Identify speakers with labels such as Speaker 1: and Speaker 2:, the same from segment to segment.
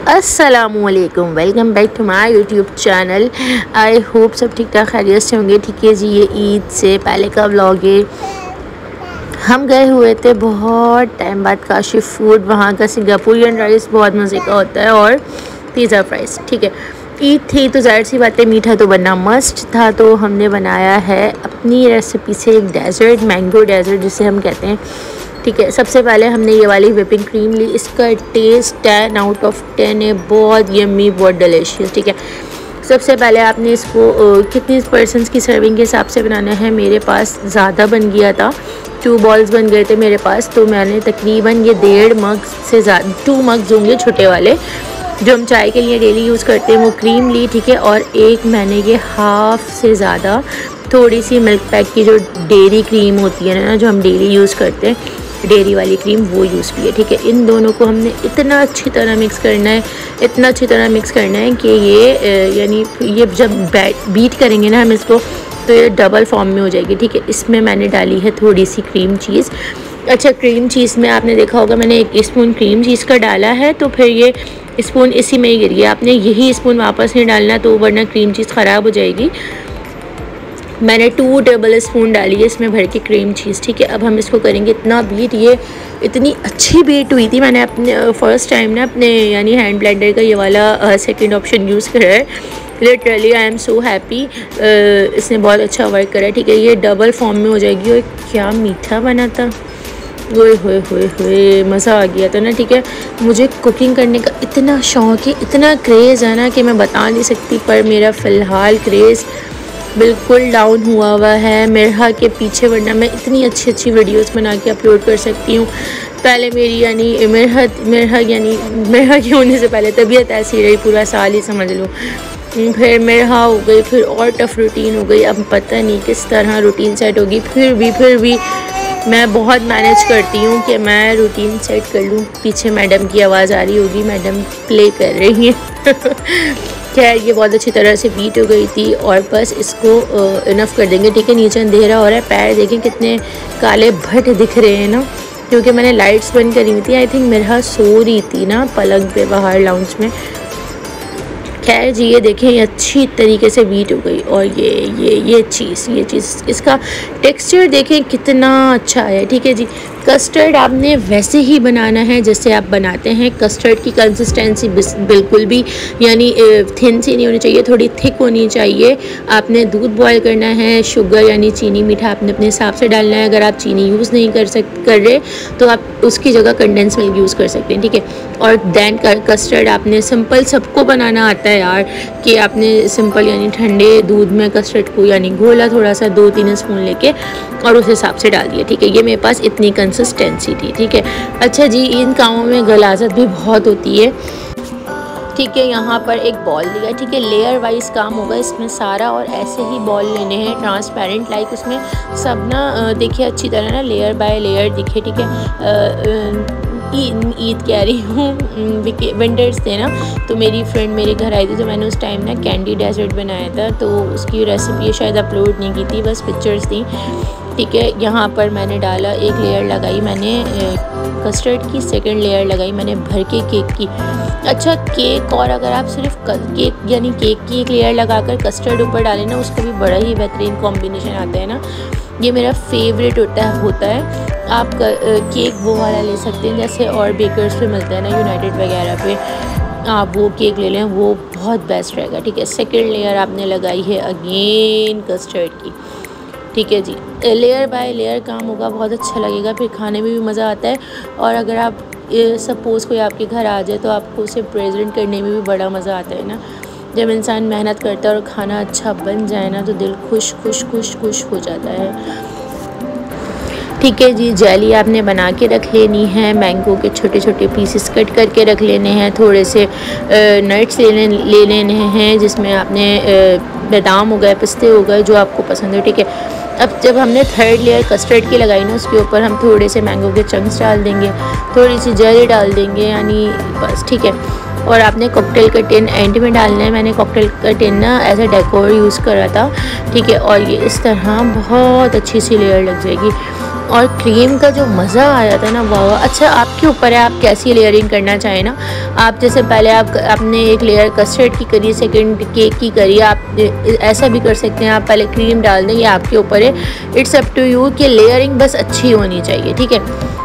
Speaker 1: अस्सलामुअलैकुम, welcome back to my YouTube channel. I hope सब ठीक ठाक खैरियत से होंगे। ठीक है जी, ये ईद से पहले का व्लॉग है। हम गए हुए थे बहुत टाइम बाद काशी फूड। वहाँ का सिंगापुरियन राइस बहुत मज़े का होता है और पिज़्ज़ा फ्राइज़। ठीक है, ईद थी तो ज़ाहिर सी बात है मीठा तो बनना मस्ट था। तो हमने बनाया है अपनी रेसिपी से एक डेज़र्ट, मैंगो डेज़र्ट जिसे हम कहते हैं। ठीक है, सबसे पहले हमने ये वाली व्हिपिंग क्रीम ली। इसका टेस्ट 10 आउट ऑफ 10 है, बहुत यम्मी, बहुत डिलीशियस। ठीक है, सबसे पहले आपने इसको कितनी पर्सन्स की सर्विंग के हिसाब से बनाना है। मेरे पास ज़्यादा बन गया था, 2 बॉल्स बन गए थे मेरे पास, तो मैंने तकरीबन ये 1.5 मग से ज़्यादा, 2 मग्स होंगे छोटे वाले जो हम चाय के लिए डेली यूज़ करते हैं, वो क्रीम ली। ठीक है, और एक मैंने ये हाफ़ से ज़्यादा थोड़ी सी मिल्क पैक की जो डेयरी क्रीम होती है ना, जो हम डेली यूज़ करते हैं, डेयरी वाली क्रीम, वो यूज़ की है। ठीक है, इन दोनों को हमने इतना अच्छी तरह मिक्स करना है, इतना अच्छी तरह मिक्स करना है कि ये यानी ये जब बीट करेंगे ना हम इसको, तो ये डबल फॉर्म में हो जाएगी। ठीक है, इसमें मैंने डाली है थोड़ी सी क्रीम चीज़। अच्छा, क्रीम चीज़ में आपने देखा होगा मैंने 1 स्पून क्रीम चीज़ का डाला है, तो फिर ये स्पून इसी में ही गिर गया। आपने यही स्पून वापस नहीं डालना, तो वरना क्रीम चीज़ ख़राब हो जाएगी। मैंने 2 टेबल स्पून डाली है इसमें भर के क्रीम चीज़। ठीक है, अब हम इसको करेंगे इतना बीट। ये इतनी अच्छी बीट हुई थी। मैंने अपने फ़र्स्ट टाइम ना अपने यानी हैंड ब्लेंडर का ये वाला सेकंड ऑप्शन यूज़ करा है। Literally I am so happy, इसने बहुत अच्छा वर्क करा है। ठीक है, ये डबल फॉर्म में हो जाएगी। और क्या मीठा बना था, ओए होए होए होए, मज़ा आ गया था ना। ठीक है, मुझे कुकिंग करने का इतना शौक़ है, इतना क्रेज़ है ना कि मैं बता नहीं सकती। पर मेरा फ़िलहाल क्रेज़ बिल्कुल डाउन हुआ है मेरा के पीछे, वरना मैं इतनी अच्छी अच्छी वीडियोस बना के अपलोड कर सकती हूँ। पहले मेरी यानी मेरा के होने से पहले तबीयत ऐसी रही, पूरा साल ही समझ लो। फिर मेरा हो गई, फिर और टफ़ रूटीन हो गई। अब पता नहीं किस तरह रूटीन सेट होगी। फिर भी मैं बहुत मैनेज करती हूँ कि मैं रूटीन सेट कर लूँ। पीछे मैडम की आवाज़ आ रही होगी, मैडम प्ले कर रही हैं। खैर, ये बहुत अच्छी तरह से बीट हो गई थी और बस इसको इनफ कर देंगे। ठीक है, नीचे अंधेरा हो रहा है, पैर देखें कितने काले भट दिख रहे हैं ना, क्योंकि मैंने लाइट्स बंद करी हुई थी। आई थिंक मेरा सो रही थी ना पलंग पे बाहर लाउंज में। खैर जी, ये देखें, ये अच्छी तरीके से बीट हो गई। और ये चीज़ इसका टेक्सचर देखें कितना अच्छा है। ठीक है जी, कस्टर्ड आपने वैसे ही बनाना है जैसे आप बनाते हैं। कस्टर्ड की कंसिस्टेंसी बिल्कुल भी यानी थिन सी नहीं होनी चाहिए, थोड़ी थिक होनी चाहिए। आपने दूध बॉयल करना है, शुगर यानी चीनी मीठा आपने अपने हिसाब से डालना है। अगर आप चीनी यूज़ नहीं कर रहे तो आप उसकी जगह कंडेंस मिल्क यूज़ कर सकते हैं। ठीक है, और दैन कस्टर्ड आपने सिंपल, सबको बनाना आता है यार, कि आपने सिंपल यानी ठंडे दूध में कस्टर्ड को यानी घोला थोड़ा सा 2-3 स्पून लेके और उस हिसाब से डाल दिया। ठीक है, ये मेरे पास इतनी कंसिस्टेंसी थी। ठीक है, अच्छा जी, इन कामों में गलाजत भी बहुत होती है। ठीक है, यहाँ पर एक बॉल लिया। ठीक है, लेयर वाइज काम होगा इसमें सारा, और ऐसे ही बॉल लेने हैं ट्रांसपेरेंट, लाइक उसमें सब ना देखिए अच्छी तरह ना लेयर बाय लेयर दिखे। ठीक है, ईद कह रही हूँ, विंटर्स थे ना, तो मेरी फ्रेंड मेरे घर आई थी, तो मैंने उस टाइम ना कैंडी डेजर्ट बनाया था। तो उसकी रेसिपी शायद अपलोड नहीं की थी, बस पिक्चर्स थी। ठीक है, यहाँ पर मैंने डाला, एक लेयर लगाई मैंने कस्टर्ड की, सेकंड लेयर लगाई मैंने भर के केक की। अच्छा, केक, और अगर आप सिर्फ केक यानी केक की एक लेयर लगाकर कस्टर्ड ऊपर डालें ना, उसका भी बड़ा ही बेहतरीन कॉम्बिनेशन आता है ना। ये मेरा फेवरेट होता है। आप केक वो वाला ले सकते हैं जैसे और बेकर्स पे मिलता है ना, यूनाइटेड वगैरह पे, आप वो केक ले लें, वो बहुत बेस्ट रहेगा। ठीक है, सेकंड लेयर आपने लगाई है अगेन कस्टर्ड की। ठीक है जी, लेयर बाय लेयर काम होगा, बहुत अच्छा लगेगा, फिर खाने में भी मज़ा आता है। और अगर आप सपोज़ कोई आपके घर आ जाए तो आपको उसे प्रेजेंट करने में भी बड़ा मज़ा आता है ना। जब इंसान मेहनत करता है और खाना अच्छा बन जाए ना, तो दिल खुश हो जाता है। ठीक है जी, जेली आपने बना के रख लेनी है। मैंगो के छोटे छोटे पीसेस कट करके रख लेने हैं। थोड़े से नट्स ले लेने हैं, जिसमें आपने बादाम हो गए, पिस्ते हो गए, जो आपको पसंद है। ठीक है, अब जब हमने थर्ड लेयर कस्टर्ड की लगाई ना, उसके ऊपर हम थोड़े से मैंगो के चंक्स डाल देंगे, थोड़ी सी जेली डाल देंगे, यानी बस। ठीक है, और आपने कॉकटेल का टिन एंड में डालना है। मैंने कॉकटेल का टिन ना एज अ डेकोर यूज़ करा था। ठीक है, और ये इस तरह बहुत अच्छी सी लेयर लग जाएगी। और क्रीम का जो मज़ा आया था ना वाह। अच्छा आपके ऊपर है आप कैसी लेयरिंग करना चाहें ना। आप जैसे पहले आपने एक लेयर कस्टर्ड की करी, सेकंड केक की करी, आप ऐसा भी कर सकते हैं। आप पहले क्रीम डाल दें, ये आपके ऊपर है, इट्स अप टू यू कि लेयरिंग बस अच्छी होनी चाहिए, ठीक है।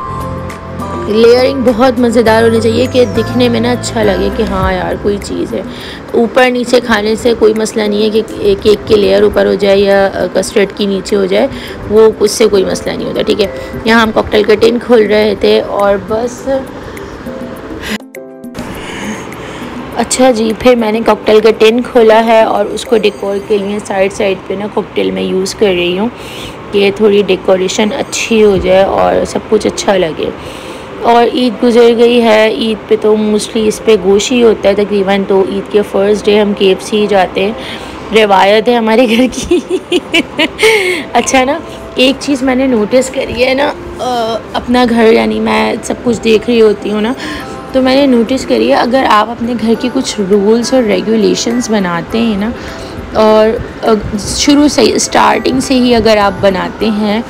Speaker 1: लेयरिंग बहुत मज़ेदार होनी चाहिए कि दिखने में ना अच्छा लगे कि हाँ यार कोई चीज़ है। ऊपर नीचे खाने से कोई मसला नहीं है कि केक की लेयर ऊपर हो जाए या कस्टर्ड की नीचे हो जाए, वो उससे कोई मसला नहीं होता, ठीक है। यहाँ हम कॉकटेल का टिन खोल रहे थे और बस अच्छा जी, फिर मैंने कॉकटेल का टिन खोला है और उसको डेकोर के लिए साइड पे ना कॉकटेल में यूज़ कर रही हूँ कि थोड़ी डेकोरेशन अच्छी हो जाए और सब कुछ अच्छा लगे। और ईद गुजर गई है, ईद पे तो मोस्टली इस पे गोश्त ही होता है तकरीबन, तो ईद के फ़र्स्ट डे हम KFC जाते हैं, रिवायत है हमारे घर की। अच्छा ना, एक चीज़ मैंने नोटिस करी है ना, अपना घर यानी मैं सब कुछ देख रही होती हूँ ना, तो मैंने नोटिस करी है अगर आप अपने घर के कुछ रूल्स और रेगुलेशंस बनाते हैं ना, और शुरू से स्टार्टिंग से ही अगर आप बनाते हैं,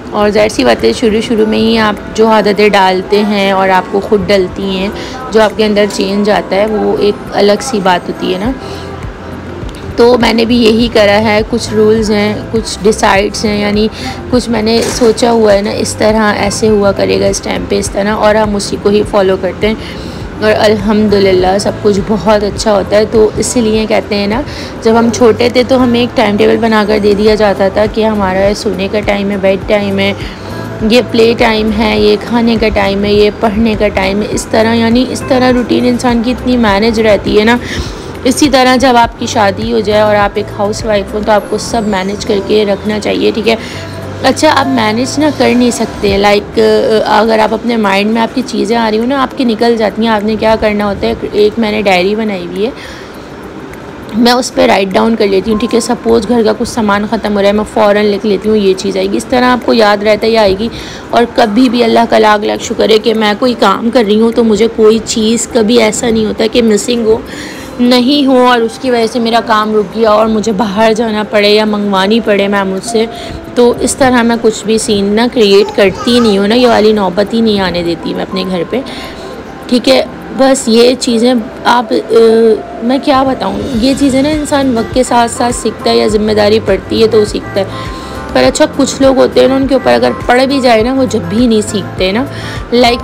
Speaker 1: और ज़ाहिर सी बात है शुरू में ही आप जो आदतें डालते हैं और आपको ख़ुद डलती हैं, जो आपके अंदर चेंज आता है, वो एक अलग सी बात होती है ना। तो मैंने भी यही करा है, कुछ रूल्स हैं, कुछ डिसाइड्स हैं, यानी कुछ मैंने सोचा हुआ है ना, इस तरह ऐसे हुआ करेगा इस टाइम पे इस तरह, और हम उसी को ही फॉलो करते हैं और अल्हम्दुलिल्लाह सब कुछ बहुत अच्छा होता है। तो इसीलिए कहते हैं ना, जब हम छोटे थे तो हमें एक टाइम टेबल बनाकर दे दिया जाता था कि हमारा सोने का टाइम है, बेड टाइम है, ये प्ले टाइम है, ये खाने का टाइम है, ये पढ़ने का टाइम है, इस तरह, यानी इस तरह रूटीन इंसान की इतनी मैनेज रहती है ना। इसी तरह जब आपकी शादी हो जाए और आप एक हाउस वाइफ हो तो आपको सब मैनेज करके रखना चाहिए, ठीक है। अच्छा, आप मैनेज ना कर नहीं सकते, लाइक अगर आप अपने माइंड में आपकी चीज़ें आ रही हो ना, आपकी निकल जाती हैं। आपने क्या करना होता है, एक मैंने डायरी बनाई हुई है, मैं उस पर राइट डाउन कर लेती हूँ, ठीक है। सपोज़ घर का कुछ सामान ख़त्म हो रहा है, मैं फ़ौरन लिख लेती हूँ ये चीज़ आएगी, इस तरह आपको याद रहता ही आएगी। और कभी भी अल्लाह का लाख लाख शुक्र है कि मैं कोई काम कर रही हूँ तो मुझे कोई चीज़ कभी ऐसा नहीं होता कि मिसिंग हो, नहीं हो और उसकी वजह से मेरा काम रुक गया और मुझे बाहर जाना पड़े या मंगवानी पड़े मैं मुझसे। तो इस तरह मैं कुछ भी सीन ना क्रिएट करती नहीं हूँ ना, ये वाली नौबत ही नहीं आने देती मैं अपने घर पे, ठीक है। बस ये चीज़ें आप मैं क्या बताऊँ, ये चीज़ें ना इंसान वक्त के साथ साथ सीखता है, या ज़िम्मेदारी पड़ती है तो सीखता है। पर अच्छा, कुछ लोग होते हैं ना, उनके ऊपर अगर पड़ भी जाए ना, वो जब भी नहीं सीखते ना, लाइक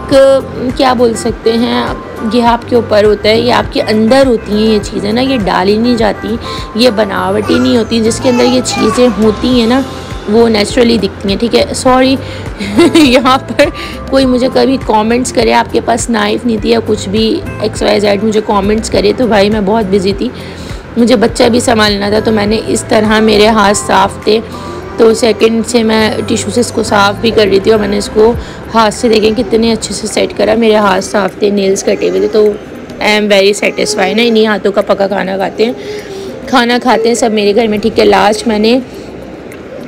Speaker 1: क्या बोल सकते हैं, ये आपके ऊपर होता है, ये आपके अंदर होती हैं ये चीज़ें ना, ये डाली नहीं जाती, ये बनावटी नहीं होती, जिसके अंदर ये चीज़ें होती हैं ना वो नेचुरली दिखती हैं, ठीक है। सॉरी यहाँ पर कोई मुझे कभी कमेंट्स करे आपके पास नाइफ़ नहीं थी या कुछ भी XYZ मुझे कमेंट्स करे, तो भाई मैं बहुत बिज़ी थी, मुझे बच्चा भी संभालना था, तो मैंने इस तरह, मेरे हाथ साफ़ थे तो सेकंड से मैं टिश्यू से इसको साफ़ भी कर रही थी और मैंने इसको हाथ से देखें कितने अच्छे से सेट करा, मेरे हाथ साफ़ थे, नेल्स कटे हुए थे, तो आई एम वेरी सेटिस्फाइड ना। इन्हीं हाथों का पका खाना खाते हैं सब मेरे घर में, ठीक है। लास्ट मैंने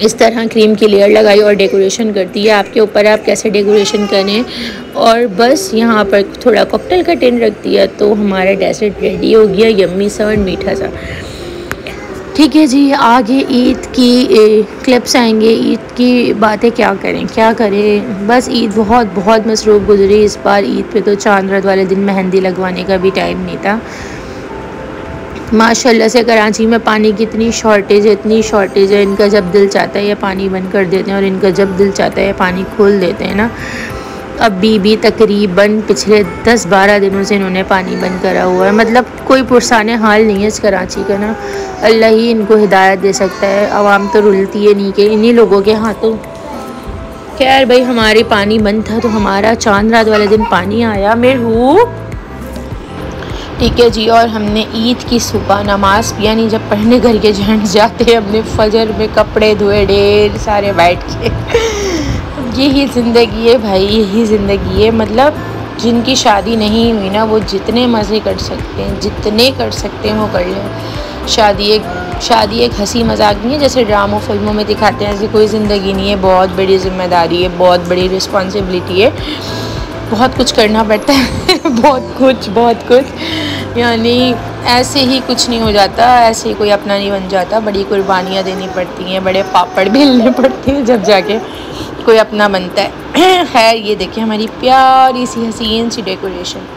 Speaker 1: इस तरह क्रीम की लेयर लगाई और डेकोरेशन करती है, आपके ऊपर आप कैसे डेकोरेशन करें। और बस यहाँ पर थोड़ा कॉकटेल का टिन रख दिया तो हमारा डेजर्ट रेडी हो गया, यम्मी सा और मीठा सा, ठीक है जी। आगे ईद की क्लिप्स आएंगे, ईद की बातें क्या करें, बस ईद बहुत मसरूफ़ गुजरी इस बार। ईद पे तो चांद रात वाले दिन मेहंदी लगवाने का भी टाइम नहीं था। माशाल्लाह से कराची में पानी की इतनी शॉर्टेज है, इनका जब दिल चाहता है ये पानी बंद कर देते हैं और इनका जब दिल चाहता है ये पानी खोल देते हैं ना। अभी भी तकरीबन पिछले 10-12 दिनों से इन्होंने पानी बंद करा हुआ है, मतलब कोई पुरसाने हाल नहीं है इस कराची का ना। अल्लाह ही इनको हिदायत दे सकता है, आवाम तो रुलती है नहीं कि इन्हीं लोगों के हाथों। खैर भाई, हमारे पानी बंद था तो हमारा चांद रात वाले दिन पानी आया मेरे, ठीक है जी। और हमने ईद की सुबह नमाज भी, यानी जब पढ़ने घर के जेंट्स जाते हैं अपने फजर में कपड़े धोए ढेर सारे बैठ के। यही ज़िंदगी है भाई, यही ज़िंदगी है। मतलब जिनकी शादी नहीं हुई ना, वो जितने मज़े कर सकते हैं, जितने कर सकते हैं वो कर लें। शादी एक हंसी मजाक नहीं है जैसे ड्रामों फिल्मों में दिखाते हैं, ऐसी कोई ज़िंदगी नहीं है। बहुत बड़ी ज़िम्मेदारी है, बहुत बड़ी रिस्पॉन्सिबिलिटी है, बहुत कुछ करना पड़ता है। बहुत कुछ यानी ऐसे ही कुछ नहीं हो जाता, ऐसे ही कोई अपना नहीं बन जाता, बड़ी कुर्बानियाँ देनी पड़ती हैं, बड़े पापड़ बेलने पड़ते हैं जब जाके कोई अपना बनता है। खैर ये देखिए हमारी प्यारी सी हसीन सी डेकोरेशन।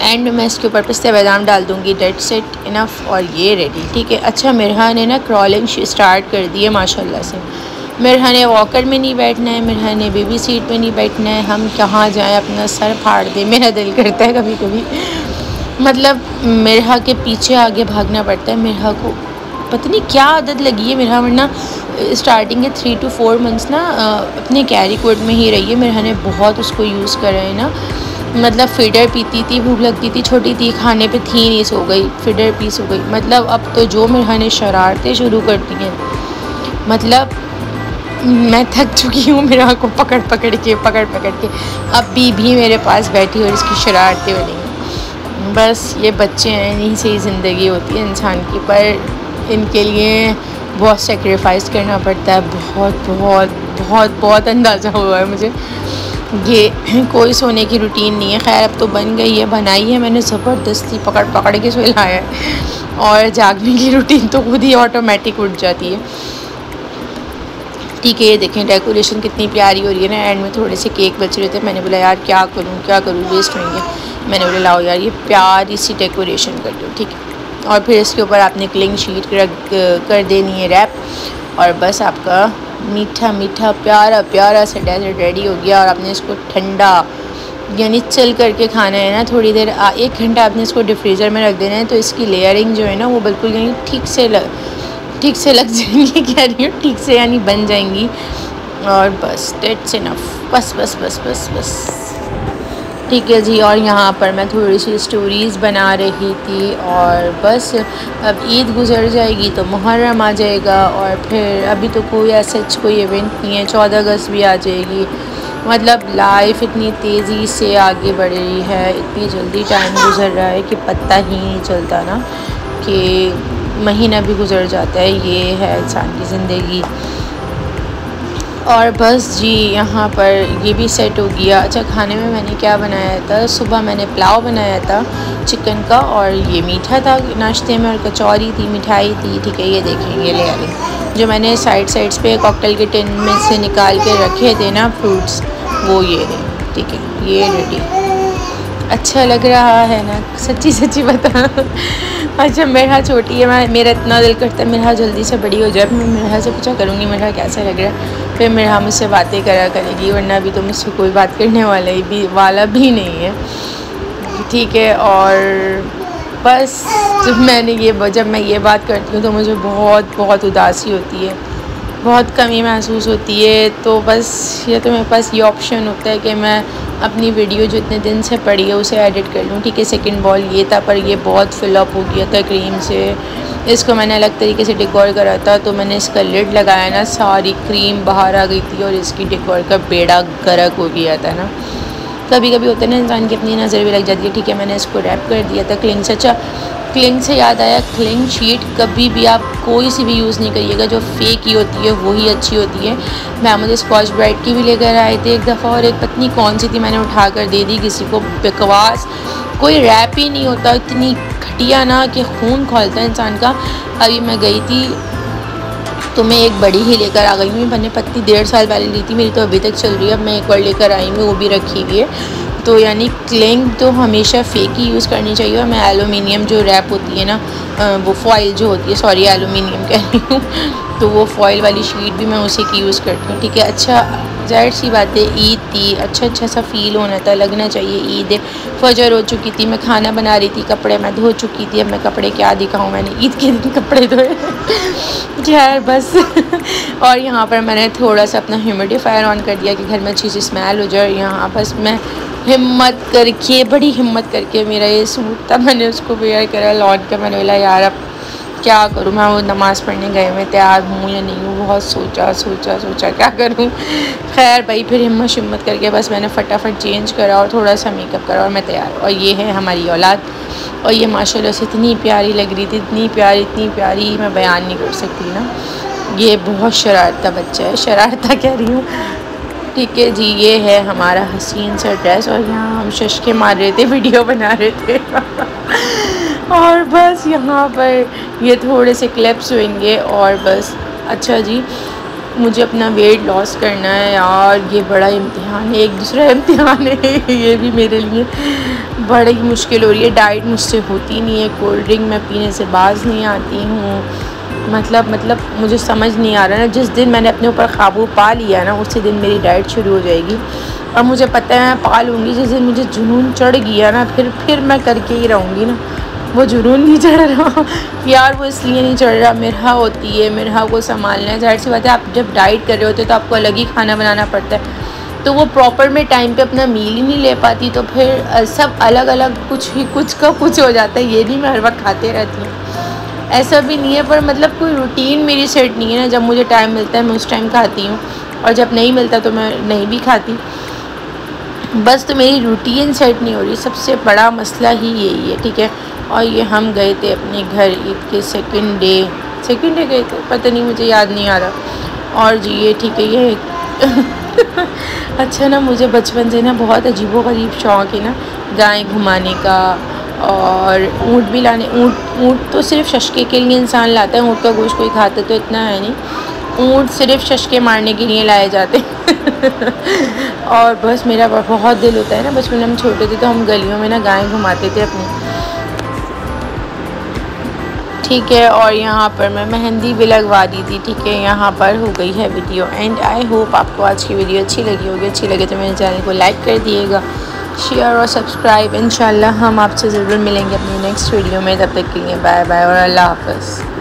Speaker 1: एंड मैं इसके ऊपर पिस्ते बादाम डाल दूँगी, डेट्स इट इनफ, और ये रेडी। ठीक है। अच्छा मिरहा ने ना क्रॉलिंग स्टार्ट कर दी है माशाल्लाह से। मिरहा ने वॉकर में नहीं बैठना है, मिरहा ने बेबी सीट में नहीं बैठना है। हम कहाँ जाएं, अपना सर फाड़ दें, मेरा दिल करता है कभी कभी। मतलब मिरहा के पीछे आगे भागना पड़ता है। मिरहा को पता नहीं क्या आदत लगी है, मिरहा वरना स्टार्टिंग के 3 to 4 मंथ्स ना अपने कैरी कोड में ही रही है। मिरहा ने बहुत उसको यूज़ करा है ना, मतलब फीडर पीती थी, भूख लगती थी, छोटी थी, खाने पे थी नहीं, सो गई, फीडर पी सो गई। मतलब अब तो जो मिरहा ने शरारतें शुरू कर दी हैं, मतलब मैं थक चुकी हूँ मिरहा को पकड़ पकड़ के। अभी भी मेरे पास बैठी और इसकी शरारतें हो रही हैं। बस ये बच्चे हैं, इन्हीं से ही ज़िंदगी होती है इंसान की, पर इनके लिए बहुत सेक्रीफाइस करना पड़ता है। बहुत बहुत बहुत बहुत अंदाज़ा हुआ है मुझे। ये कोई सोने की रूटीन नहीं है, खैर अब तो बन गई है, बनाई है मैंने ज़बरदस्ती पकड़ पकड़ के सुलाया है, और जागने की रूटीन तो खुद ही ऑटोमेटिक उठ जाती है। ठीक है। ये देखें डेकोरेशन कितनी प्यारी हो रही है ना। एंड में थोड़े से केक बच रहे थे, मैंने बोला यार क्या करूँ वेस्ट होंगे। मैंने बोला लाओ यार ये प्यारी सी डेकोरेशन कर दो। ठीक है। और फिर इसके ऊपर आपने क्लिंग शीट कर देनी है रैप, और बस आपका मीठा मीठा प्यारा प्यारा सा डेजर्ट रेडी हो गया। और आपने इसको ठंडा यानी चिल करके खाना है ना, थोड़ी देर 1 घंटा आपने इसको डिफ्रीज़र में रख देना है, तो इसकी लेयरिंग जो है ना वो बिल्कुल यानी ठीक से लग जाएंगी, कह रही हूँ ठीक से, यानी बन जाएंगी। और बस डेट्स इनफ, बस। ठीक है जी। और यहाँ पर मैं थोड़ी सी स्टोरीज़ बना रही थी, और बस अब ईद गुजर जाएगी तो मुहर्रम आ जाएगा, और फिर अभी तो कोई ऐसा कोई इवेंट नहीं है, 14 अगस्त भी आ जाएगी। मतलब लाइफ इतनी तेज़ी से आगे बढ़ रही है, इतनी जल्दी टाइम गुजर रहा है कि पता ही नहीं चलता ना कि महीना भी गुजर जाता है। ये है इंसान की ज़िंदगी। और बस जी यहाँ पर ये भी सेट हो गया। अच्छा खाने में मैंने क्या बनाया था, सुबह मैंने पुलाव बनाया था चिकन का, और ये मीठा था नाश्ते में, और कचौरी थी, मिठाई थी। ठीक है। ये देखें ये ले आई जो मैंने साइड्स पे कॉकटेल के टिन में से निकाल के रखे थे ना फ्रूट्स, वो ये रहे। ठीक है। ये रेडी। अच्छा लग रहा है ना, सच्ची बता। अच्छा मेरा छोटी है, मेरा इतना दिल करता है मेरा जल्दी से बड़ी हो जाए। मैं मेरा से पूछा करूँगी मेरा कैसा लग रहा है, फिर मेरा मुझसे बातें करा करेगी, वरना अभी तो मुझसे कोई बात करने वाला भी नहीं है। ठीक है। और बस जब मैं ये बात करती हूँ तो मुझे बहुत उदासी होती है, बहुत कमी महसूस होती है। तो बस ये तो मेरे पास ये ऑप्शन होता है कि मैं अपनी वीडियो जो इतने दिन से पड़ी है उसे एडिट कर लूँ। ठीक है। सेकंड बॉल ये था, पर ये बहुत फिलअप हो गया था क्रीम से। इसको मैंने अलग तरीके से डेकोर करा था, तो मैंने इसका लिड लगाया ना, सारी क्रीम बाहर आ गई थी और इसकी डेकोर का बेड़ा गर्क हो गया था ना। कभी कभी होता है ना इंसान की अपनी नज़र भी लग जाती है। ठीक है। मैंने इसको रैप कर दिया था क्लिंग से। अच्छा क्लिंग से याद आया, क्लिंग शीट कभी भी आप कोई सी भी यूज़ नहीं करिएगा, जो फेक ही होती है वही अच्छी होती है। मैं मुझे स्कॉच ब्राइट की भी लेकर आए थे एक दफ़ा, और एक पत्नी कौन सी थी मैंने उठा कर दे दी किसी को, बकवास, कोई रैप ही नहीं होता, इतनी घटिया ना कि खून खौलता है इंसान का। अभी मैं गई थी तो मैं एक बड़ी ही लेकर आ गई हूँ। मैंने पत्नी 1.5 साल पहले ली थी, मेरी तो अभी तक चल रही है। अब मैं एक बार लेकर आई हूँ, वो भी रखी हुई है। तो यानी क्लिंग तो हमेशा फेक ही यूज़ करनी चाहिए। और मैं एलुमिनियम जो रैप होती है ना, वो फॉइल जो होती है, सॉरी एलुमिनियम कह रही हूँ, तो वो फॉइल वाली शीट भी मैं उसी की यूज़ करती हूँ। ठीक है। अच्छा ज़ाहिर सी बात है ईद थी, अच्छा सा फील होना था, लगना चाहिए ईद है। फजर हो चुकी थी, मैं खाना बना रही थी, कपड़े मैं धो चुकी थी। अब मैं कपड़े क्या दिखाऊँ, मैंने ईद के दिन कपड़े धोए। यार बस। और यहाँ पर मैंने थोड़ा सा अपना ह्यूमिडिफायर ऑन कर दिया कि घर में अच्छी सी स्मेल हो जाए। यहाँ बस मैं बड़ी हिम्मत करके मेरा ये सूट था, मैंने उसको वेयर करा लॉन का। मैंने बोला यार अब क्या करूँ, मैं वो नमाज़ पढ़ने गए मैं तैयार हूँ या नहीं हूँ, बहुत सोचा क्या करूँ। खैर भाई फिर हिम्मत करके बस मैंने फटाफट चेंज करा और थोड़ा सा मेकअप करा और मैं तैयार। और ये है हमारी औलाद, और ये माशाल्लाह से इतनी प्यारी लग रही थी, इतनी प्यारी मैं बयान नहीं कर सकती ना। ये बहुत शरारता बच्चा है, शरारता कह रही हूँ। ठीक है जी। ये है हमारा हसीन सा ड्रेस, और यहाँ हम शशके मार रहे थे, वीडियो बना रहे थे। और बस यहाँ पर ये थोड़े से क्लिप्स होंगे और बस। अच्छा जी, मुझे अपना वेट लॉस करना है यार, ये बड़ा इम्तिहान है, एक दूसरा इम्तिहान है ये भी मेरे लिए बड़ी मुश्किल हो रही है। डाइट मुझसे होती नहीं है, कोल्ड ड्रिंक मैं पीने से बाज नहीं आती हूँ। मतलब मुझे समझ नहीं आ रहा ना, जिस दिन मैंने अपने ऊपर काबू पा लिया ना उसी दिन मेरी डाइट शुरू हो जाएगी। और मुझे पता है मैं पा लूँगी। जिस दिन मुझे जुनून चढ़ गया ना फिर मैं करके ही रहूँगी ना। वो जुनून नहीं चढ़ रहा यार, वो इसलिए नहीं चढ़ रहा, मिरहा होती है, मिरहा को संभालना है। जाहिर सी बात है, आप जब डाइट कर रहे होते तो आपको अलग ही खाना बनाना पड़ता है, तो वो प्रॉपर में टाइम पे अपना मील ही नहीं ले पाती, तो फिर सब अलग अलग कुछ का कुछ हो जाता है। ये नहीं मैं हर वक्त खाते रहती हूँ, ऐसा भी नहीं है, पर मतलब कोई रूटीन मेरी सेट नहीं है ना। जब मुझे टाइम मिलता है मैं उस टाइम खाती हूँ, और जब नहीं मिलता तो मैं नहीं भी खाती। बस तो मेरी रूटीन सेट नहीं हो रही, सबसे बड़ा मसला ही यही है, ठीक है। और ये हम गए थे अपने घर ईद के सेकंड डे गए थे, पता नहीं मुझे याद नहीं आ रहा। और जी ये ठीक है ये अच्छा ना, मुझे बचपन से ना बहुत अजीबोगरीब शौक़ है ना गाय घुमाने का, और ऊँट भी लाने। ऊँट तो सिर्फ शशके के लिए इंसान लाता है, ऊँट का गोश्त कोई खाता तो इतना है नहीं। ऊँट सिर्फ शशके मारने के लिए लाए जाते और बस मेरा बहुत दिल होता है ना, बचपन में हम छोटे थे तो हम गलियों में ना गाय घुमाते थे अपनी, ठीक है। और यहाँ पर मैं मेहंदी भी लगवा दी थी, ठीक है। यहाँ पर हो गई है वीडियो एंड। आई होप आपको आज की वीडियो अच्छी लगी होगी। अच्छी लगे तो मेरे चैनल को लाइक कर दिएगा, शेयर और सब्सक्राइब। इंशाल्लाह हम आपसे ज़रूर मिलेंगे अपनी नेक्स्ट वीडियो में। तब तक के लिए बाय बाय और अल्लाह हाफ़िज़।